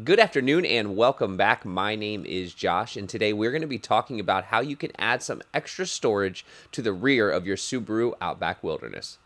Good afternoon and welcome back. My name is Josh, and today we're going to be talking about how you can add some extra storage to the rear of your Subaru Outback Wilderness.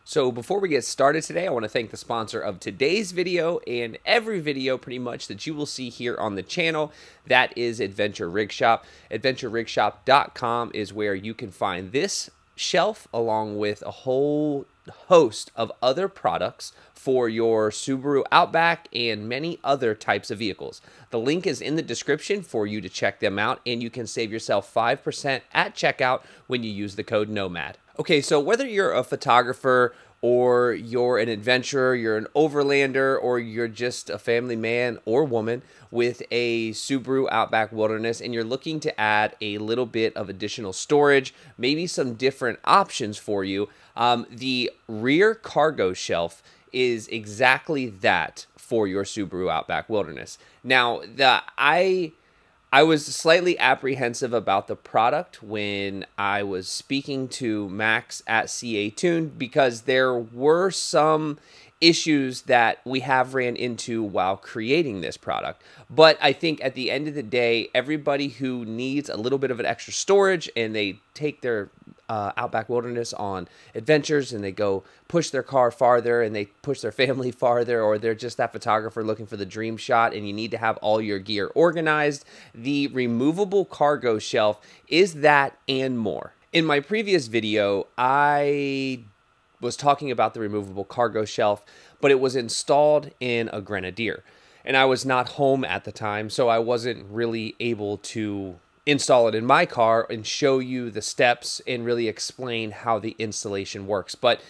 So before we get started today, I want to thank the sponsor of today's video and every video pretty much that you will see here on the channel. That is Adventure Rig Shop. AdventureRigShop.com is where you can find this shelf along with a whole host of other products for your Subaru Outback and many other types of vehicles. The link is in the description for you to check them out, and you can save yourself 5% at checkout when you use the code NOMAD. Okay, so whether you're a photographer or you're an adventurer, you're an overlander, or you're just a family man or woman with a Subaru Outback Wilderness and you're looking to add a little bit of additional storage, maybe some different options for you, the rear cargo shelf is exactly that for your Subaru Outback Wilderness. Now, I was slightly apprehensive about the product when I was speaking to Max at CA Tuned because there were some issues that we have ran into while creating this product. But I think at the end of the day, everybody who needs a little bit of an extra storage and they take their Outback Wilderness on adventures and they go push their car farther and they push their family farther, or they're just that photographer looking for the dream shot and you need to have all your gear organized, the removable cargo shelf is that and more. In my previous video, I was talking about the removable cargo shelf, but it was installed in a Grenadier. And I was not home at the time, so I wasn't really able to install it in my car and show you the steps and really explain how the installation works. But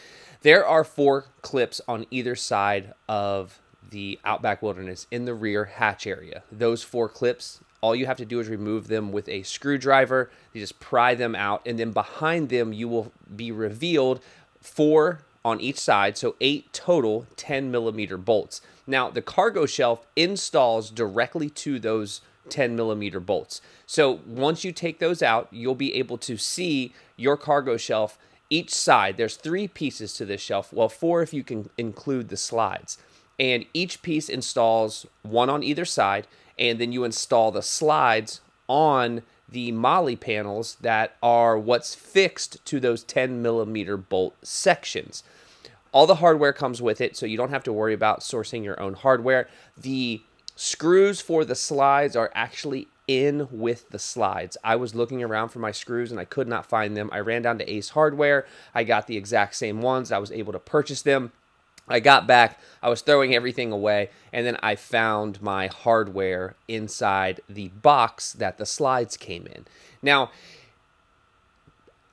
there are 4 clips on either side of the Outback Wilderness in the rear hatch area. Those 4 clips, all you have to do is remove them with a screwdriver. You just pry them out, and then behind them you will be revealed 4 on each side, so 8 total 10mm bolts. Now, the cargo shelf installs directly to those 10mm bolts. So once you take those out, you'll be able to see your cargo shelf each side. There's 3 pieces to this shelf, well 4 if you can include the slides. And each piece installs 1 on either side, and then you install the slides on the molly panels that are what's fixed to those 10mm bolt sections. All the hardware comes with it, so you don't have to worry about sourcing your own hardware. The screws for the slides are actually in with the slides. I was looking around for my screws and I could not find them. I ran down to Ace Hardware. I got the exact same ones. I was able to purchase them. I got back, I was throwing everything away, and then I found my hardware inside the box that the slides came in. Now,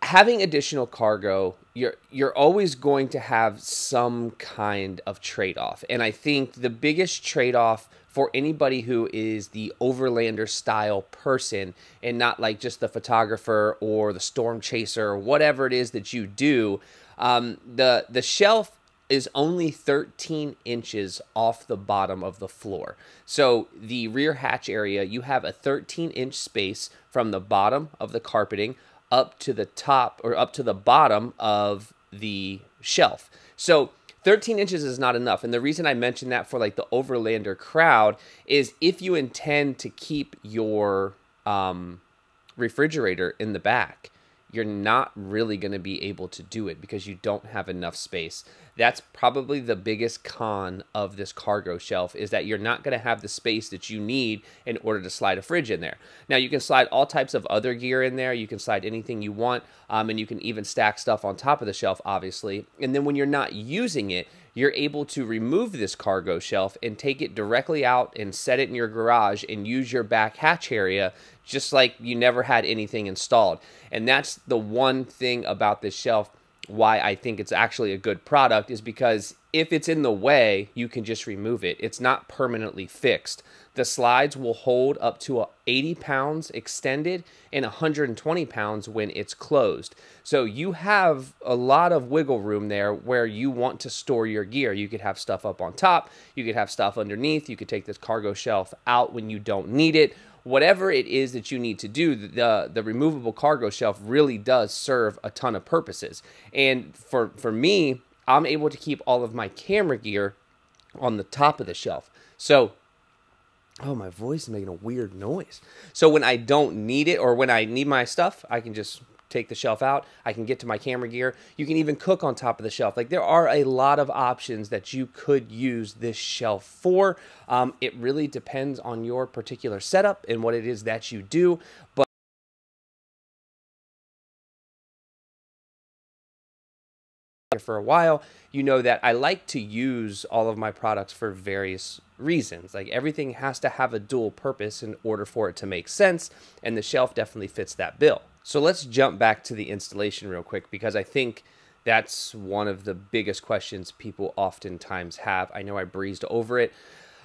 having additional cargo, you're always going to have some kind of trade-off. And I think the biggest trade-off for anybody who is the overlander style person and not like just the photographer or the storm chaser or whatever it is that you do, the shelf is only 13 inches off the bottom of the floor. So the rear hatch area, you have a 13-inch space from the bottom of the carpeting up to the top or up to the bottom of the shelf. So 13 inches is not enough. And the reason I mention that for like the overlander crowd is if you intend to keep your refrigerator in the back, you're not really going to be able to do it because you don't have enough space. That's probably the biggest con of this cargo shelf, is that you're not going to have the space that you need in order to slide a fridge in there. Now, you can slide all types of other gear in there. You can slide anything you want, and you can even stack stuff on top of the shelf, obviously. And then when you're not using it, you're able to remove this cargo shelf and take it directly out and set it in your garage and use your back hatch area just like you never had anything installed. And that's the one thing about this shelf why I think it's actually a good product, is because if it's in the way, you can just remove it. It's not permanently fixed. The slides will hold up to 80 pounds extended and 120 pounds when it's closed. So you have a lot of wiggle room there where you want to store your gear. You could have stuff up on top, you could have stuff underneath, you could take this cargo shelf out when you don't need it, whatever it is that you need to do, the removable cargo shelf really does serve a ton of purposes. And for me, I'm able to keep all of my camera gear on the top of the shelf. So, oh, my voice is making a weird noise. So when I don't need it, or when I need my stuff, I can just take the shelf out. I can get to my camera gear. You can even cook on top of the shelf. Like, there are a lot of options that you could use this shelf for. It really depends on your particular setup and what it is that you do. But for a while, you know that I like to use all of my products for various reasons. Like, everything has to have a dual purpose in order for it to make sense, and the shelf definitely fits that bill. So let's jump back to the installation real quick, because I think that's one of the biggest questions people oftentimes have. I know I breezed over it.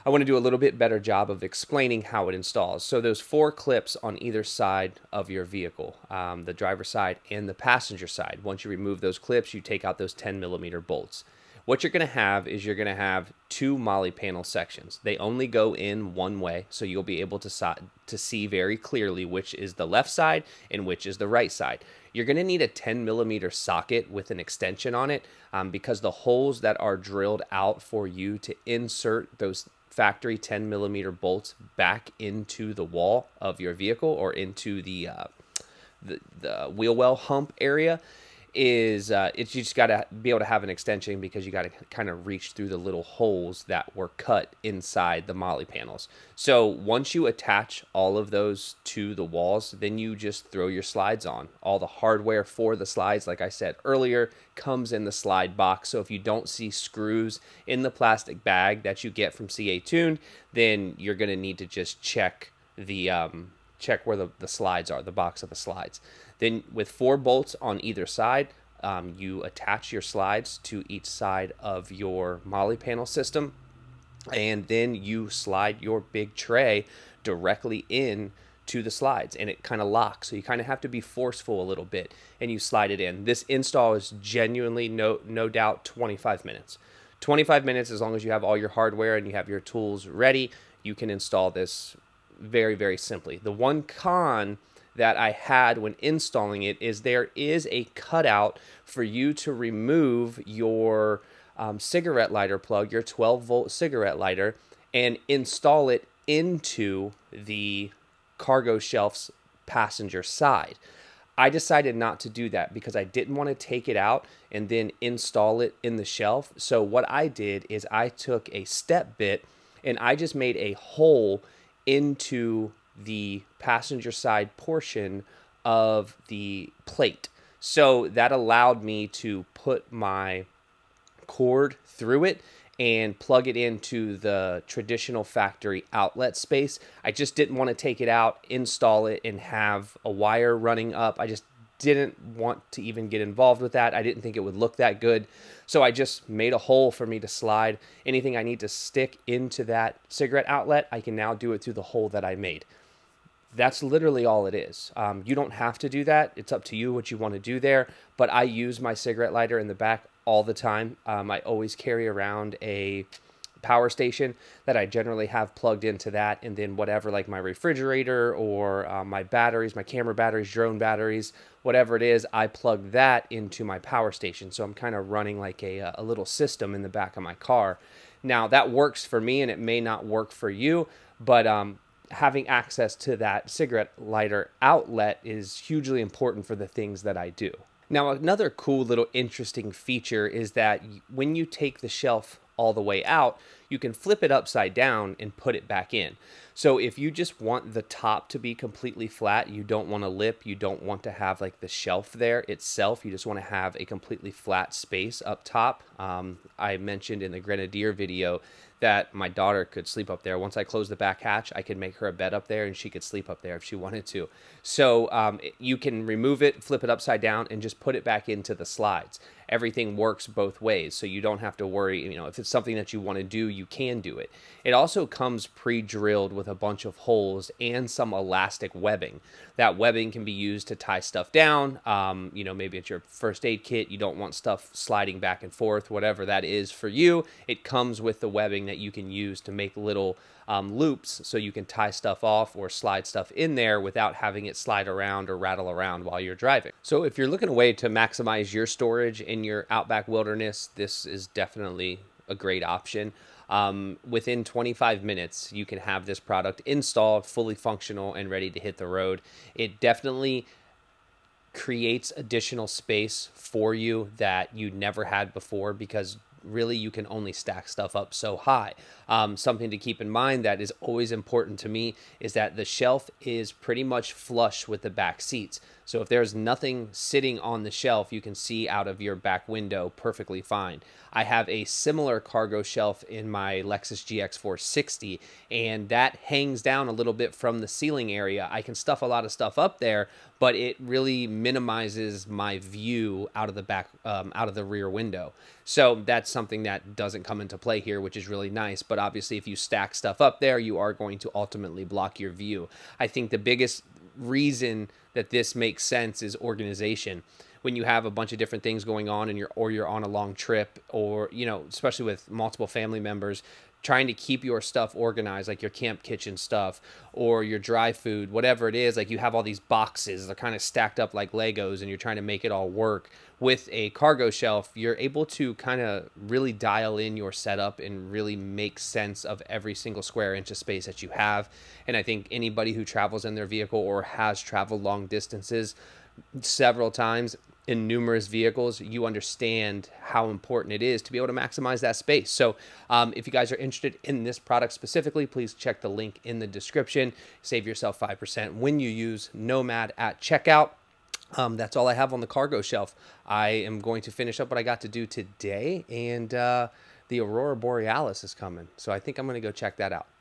I want to do a little bit better job of explaining how it installs. So those 4 clips on either side of your vehicle, the driver's side and the passenger side. Once you remove those clips, you take out those 10mm bolts. What you're going to have is you're going to have 2 MOLLE panel sections. They only go in one way, so you'll be able to see very clearly which is the left side and which is the right side. You're going to need a 10mm socket with an extension on it, because the holes that are drilled out for you to insert those factory 10mm bolts back into the wall of your vehicle, or into the wheel well hump area, is you just got to be able to have an extension, because you got to kind of reach through the little holes that were cut inside the MOLLE panels. So once you attach all of those to the walls, then you just throw your slides on. All the hardware for the slides, like I said earlier, comes in the slide box. So if you don't see screws in the plastic bag that you get from CA Tuned, then you're going to need to just check the check where the slides are, the box of the slides. Then with 4 bolts on either side, you attach your slides to each side of your MOLLE panel system, and then you slide your big tray directly in to the slides, and it kind of locks. So you kind of have to be forceful a little bit, and you slide it in. This install is genuinely no doubt 25 minutes. 25 minutes, as long as you have all your hardware and you have your tools ready, you can install this very, very simply. The one con that I had when installing it is there is a cutout for you to remove your cigarette lighter plug, your 12-volt cigarette lighter, and install it into the cargo shelf's passenger side. I decided not to do that because I didn't want to take it out and then install it in the shelf. So what I did is I took a step bit and I just made a hole into the passenger side portion of the plate. So that allowed me to put my cord through it and plug it into the traditional factory outlet space. I just didn't want to take it out, install it, and have a wire running up. I just didn't want to even get involved with that. I didn't think it would look that good. So I just made a hole for me to slide anything I need to stick into that cigarette outlet. I can now do it through the hole that I made. That's literally all it is. You don't have to do that. It's up to you what you want to do there. But I use my cigarette lighter in the back all the time. I always carry around a power station that I generally have plugged into that, and then whatever, like my refrigerator or my batteries, my camera batteries, drone batteries, whatever it is, I plug that into my power station. So I'm kind of running like a little system in the back of my car. Now that works for me, and it may not work for you, but having access to that cigarette lighter outlet is hugely important for the things that I do. Now, another cool little interesting feature is that when you take the shelf all the way out, you can flip it upside down and put it back in. So if you just want the top to be completely flat, you don't want a lip, you don't want to have like the shelf there itself, you just want to have a completely flat space up top. I mentioned in the Grenadier video that my daughter could sleep up there. Once I close the back hatch, I could make her a bed up there and she could sleep up there if she wanted to. So you can remove it, flip it upside down, and just put it back into the slides. Everything works both ways, so you don't have to worry. You know, if it's something that you want to do, you can do it. It also comes pre-drilled with a bunch of holes and some elastic webbing. That webbing can be used to tie stuff down. You know, maybe it's your first aid kit. You don't want stuff sliding back and forth, whatever that is for you. It comes with the webbing that you can use to make little loops so you can tie stuff off or slide stuff in there without having it slide around or rattle around while you're driving. So if you're looking a way to maximize your storage in your Outback Wilderness, this is definitely a great option. Within 25 minutes, you can have this product installed, fully functional, and ready to hit the road. It definitely creates additional space for you that you never had before, because really you can only stack stuff up so high. Something to keep in mind that is always important to me is that the shelf is pretty much flush with the back seats. So if there's nothing sitting on the shelf, you can see out of your back window perfectly fine. I have a similar cargo shelf in my Lexus GX460, and that hangs down a little bit from the ceiling area. I can stuff a lot of stuff up there, but it really minimizes my view out of the back, out of the rear window. So that's something that doesn't come into play here, which is really nice. But obviously, if you stack stuff up there, you are going to ultimately block your view. I think the biggest reason that this makes sense is organization. When you have a bunch of different things going on and you're on a long trip, or, you know, especially with multiple family members, trying to keep your stuff organized, like your camp kitchen stuff or your dry food, whatever it is, like you have all these boxes, they're kind of stacked up like Legos and you're trying to make it all work. With a cargo shelf, you're able to kind of really dial in your setup and really make sense of every single square inch of space that you have. And I think anybody who travels in their vehicle or has traveled long distances several times in numerous vehicles, you understand how important it is to be able to maximize that space. So if you guys are interested in this product specifically, please check the link in the description. Save yourself 5% when you use Nomad at checkout. That's all I have on the cargo shelf. I am going to finish up what I got to do today, and the Aurora Borealis is coming. So I think I'm going to go check that out.